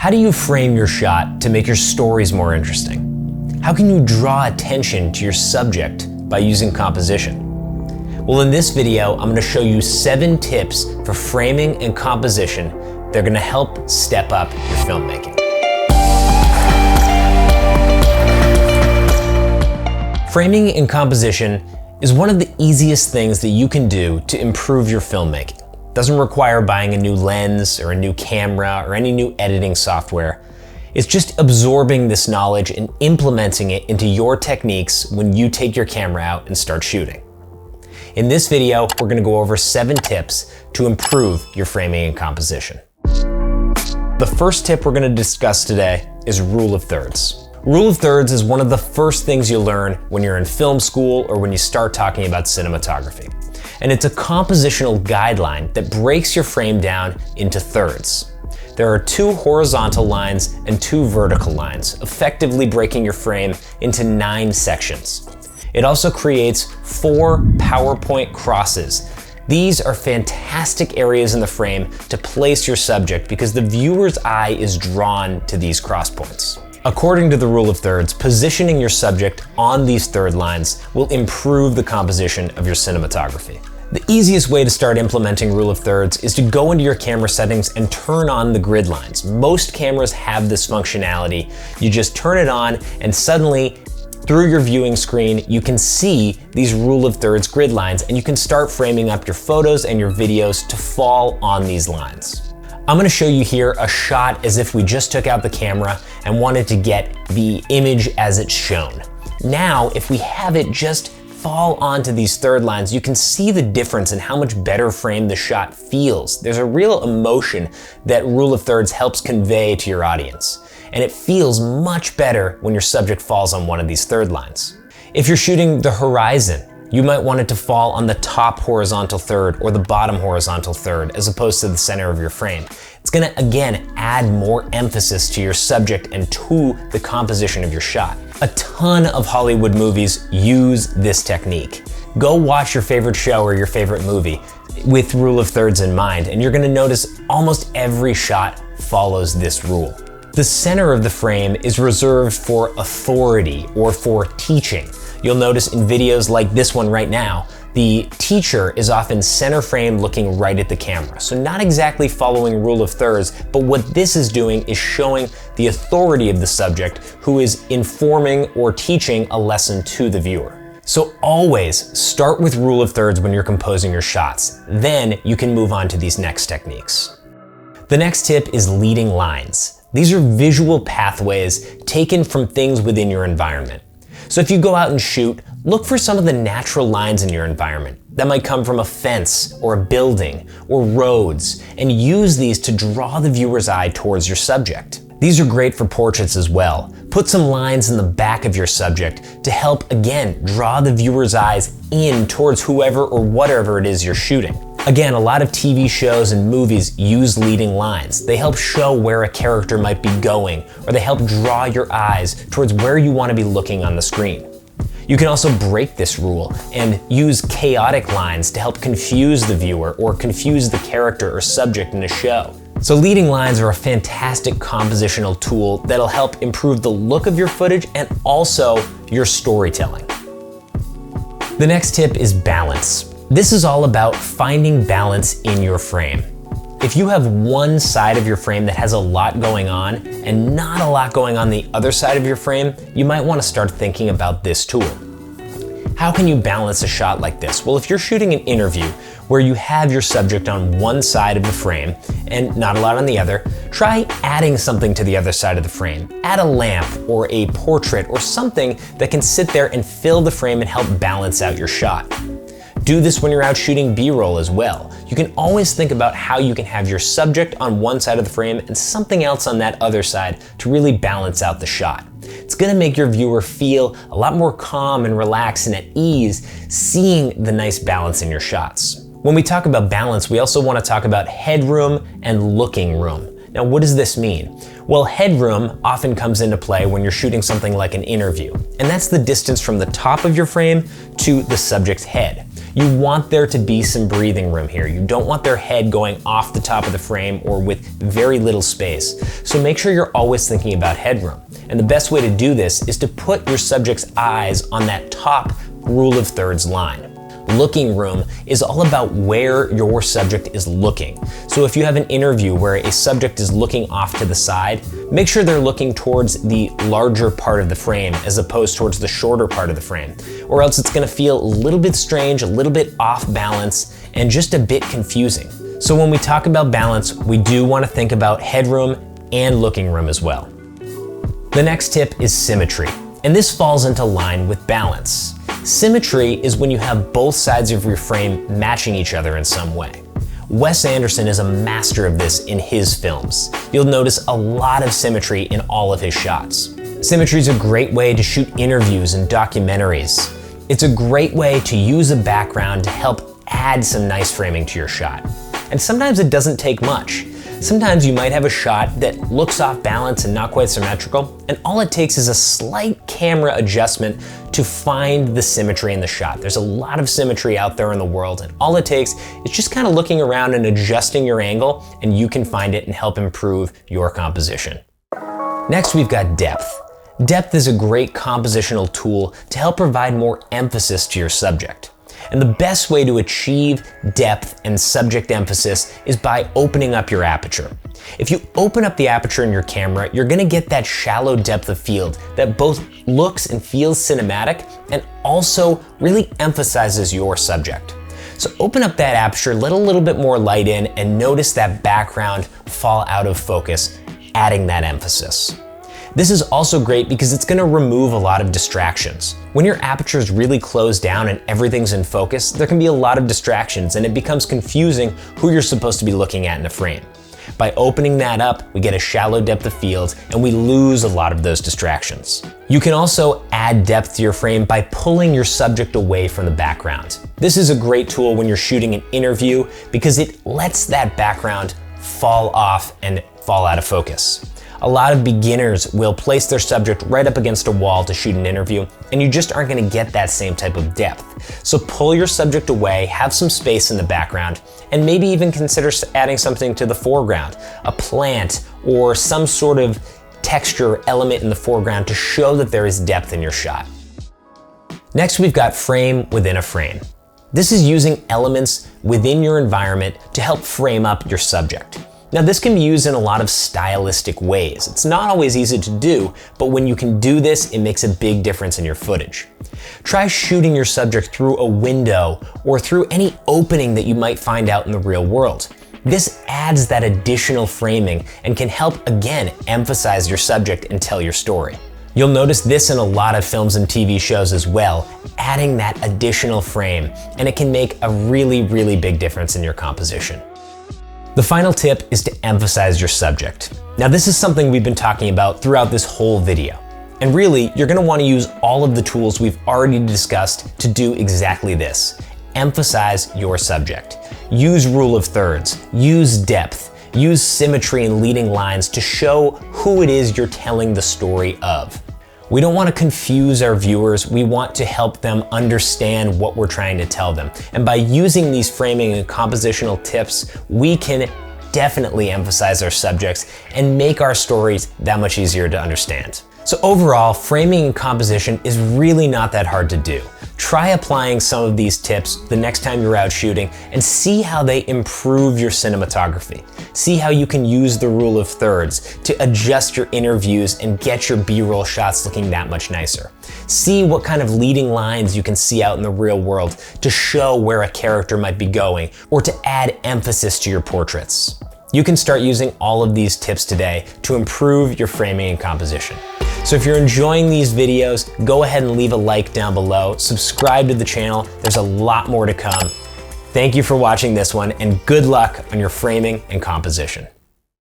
How do you frame your shot to make your stories more interesting? How can you draw attention to your subject by using composition? Well, in this video, I'm going to show you 7 tips for framing and composition that are going to help step up your filmmaking. Framing and composition is one of the easiest things that you can do to improve your filmmaking. It doesn't require buying a new lens or a new camera or any new editing software. It's just absorbing this knowledge and implementing it into your techniques when you take your camera out and start shooting. In this video, we're going to go over 7 tips to improve your framing and composition. The first tip we're going to discuss today is rule of thirds. Rule of thirds is one of the first things you learn when you're in film school or when you start talking about cinematography. And it's a compositional guideline that breaks your frame down into thirds. There are 2 horizontal lines and 2 vertical lines, effectively breaking your frame into 9 sections. It also creates 4 PowerPoint crosses. These are fantastic areas in the frame to place your subject because the viewer's eye is drawn to these cross points. According to the rule of thirds, positioning your subject on these third lines will improve the composition of your cinematography. The easiest way to start implementing rule of thirds is to go into your camera settings and turn on the grid lines. Most cameras have this functionality. You just turn it on and suddenly through your viewing screen, you can see these rule of thirds grid lines and you can start framing up your photos and your videos to fall on these lines. I'm going to show you here a shot as if we just took out the camera and wanted to get the image as it's shown. Now, if we have it just fall onto these third lines, you can see the difference in how much better framed the shot feels. There's a real emotion that rule of thirds helps convey to your audience. And it feels much better when your subject falls on one of these third lines. If you're shooting the horizon, you might want it to fall on the top horizontal third or the bottom horizontal third as opposed to the center of your frame. It's gonna, again, add more emphasis to your subject and to the composition of your shot. A ton of Hollywood movies use this technique. Go watch your favorite show or your favorite movie with rule of thirds in mind, and you're gonna notice almost every shot follows this rule. The center of the frame is reserved for authority or for teaching. You'll notice in videos like this one right now, the teacher is often center frame looking right at the camera. So not exactly following rule of thirds, but what this is doing is showing the authority of the subject who is informing or teaching a lesson to the viewer. So always start with rule of thirds when you're composing your shots. Then you can move on to these next techniques. The next tip is leading lines. These are visual pathways taken from things within your environment. So if you go out and shoot, look for some of the natural lines in your environment. That might come from a fence or a building or roads, and use these to draw the viewer's eye towards your subject. These are great for portraits as well. Put some lines in the back of your subject to help, again, draw the viewer's eyes in towards whoever or whatever it is you're shooting. Again, a lot of TV shows and movies use leading lines. They help show where a character might be going, or they help draw your eyes towards where you want to be looking on the screen. You can also break this rule and use chaotic lines to help confuse the viewer or confuse the character or subject in a show. So leading lines are a fantastic compositional tool that'll help improve the look of your footage and also your storytelling. The next tip is balance. This is all about finding balance in your frame. If you have one side of your frame that has a lot going on and not a lot going on the other side of your frame, you might want to start thinking about this tool. How can you balance a shot like this? Well, if you're shooting an interview where you have your subject on one side of the frame and not a lot on the other, try adding something to the other side of the frame. Add a lamp or a portrait or something that can sit there and fill the frame and help balance out your shot. Do this when you're out shooting B-roll as well. You can always think about how you can have your subject on one side of the frame and something else on that other side to really balance out the shot. It's gonna make your viewer feel a lot more calm and relaxed and at ease seeing the nice balance in your shots. When we talk about balance, we also want to talk about headroom and looking room. Now, what does this mean? Well, headroom often comes into play when you're shooting something like an interview, and that's the distance from the top of your frame to the subject's head. You want there to be some breathing room here. You don't want their head going off the top of the frame or with very little space. So make sure you're always thinking about headroom. And the best way to do this is to put your subject's eyes on that top rule of thirds line. Looking room is all about where your subject is looking. So if you have an interview where a subject is looking off to the side, make sure they're looking towards the larger part of the frame as opposed towards the shorter part of the frame, or else it's gonna feel a little bit strange, a little bit off balance, and just a bit confusing. So when we talk about balance, we do wanna think about headroom and looking room as well. The next tip is symmetry, and this falls into line with balance. Symmetry is when you have both sides of your frame matching each other in some way. Wes Anderson is a master of this in his films. You'll notice a lot of symmetry in all of his shots. Symmetry is a great way to shoot interviews and documentaries. It's a great way to use a background to help add some nice framing to your shot. And sometimes it doesn't take much. Sometimes you might have a shot that looks off balance and not quite symmetrical, and all it takes is a slight camera adjustment to find the symmetry in the shot. There's a lot of symmetry out there in the world, and all it takes is just kind of looking around and adjusting your angle, and you can find it and help improve your composition. Next, we've got depth. Depth is a great compositional tool to help provide more emphasis to your subject. And the best way to achieve depth and subject emphasis is by opening up your aperture. If you open up the aperture in your camera, you're gonna get that shallow depth of field that both looks and feels cinematic and also really emphasizes your subject. So open up that aperture, let a little bit more light in, and notice that background fall out of focus, adding that emphasis. This is also great because it's gonna remove a lot of distractions. When your aperture is really closed down and everything's in focus, there can be a lot of distractions and it becomes confusing who you're supposed to be looking at in a frame. By opening that up, we get a shallow depth of field and we lose a lot of those distractions. You can also add depth to your frame by pulling your subject away from the background. This is a great tool when you're shooting an interview because it lets that background fall off and fall out of focus. A lot of beginners will place their subject right up against a wall to shoot an interview, and you just aren't gonna get that same type of depth. So pull your subject away, have some space in the background, and maybe even consider adding something to the foreground, a plant or some sort of texture element in the foreground to show that there is depth in your shot. Next, we've got frame within a frame. This is using elements within your environment to help frame up your subject. Now this can be used in a lot of stylistic ways. It's not always easy to do, but when you can do this, it makes a big difference in your footage. Try shooting your subject through a window or through any opening that you might find out in the real world. This adds that additional framing and can help, again, emphasize your subject and tell your story. You'll notice this in a lot of films and TV shows as well, adding that additional frame, and it can make a really, really big difference in your composition. The final tip is to emphasize your subject. Now this is something we've been talking about throughout this whole video. And really, you're gonna wanna use all of the tools we've already discussed to do exactly this. Emphasize your subject. Use rule of thirds, use depth, use symmetry and leading lines to show who it is you're telling the story of. We don't want to confuse our viewers, we want to help them understand what we're trying to tell them. And by using these framing and compositional tips, we can definitely emphasize our subjects and make our stories that much easier to understand. So overall, framing and composition is really not that hard to do. Try applying some of these tips the next time you're out shooting and see how they improve your cinematography. See how you can use the rule of thirds to adjust your interviews and get your B-roll shots looking that much nicer. See what kind of leading lines you can see out in the real world to show where a character might be going or to add emphasis to your portraits. You can start using all of these tips today to improve your framing and composition. So if you're enjoying these videos, go ahead and leave a like down below, subscribe to the channel, there's a lot more to come. Thank you for watching this one, and good luck on your framing and composition.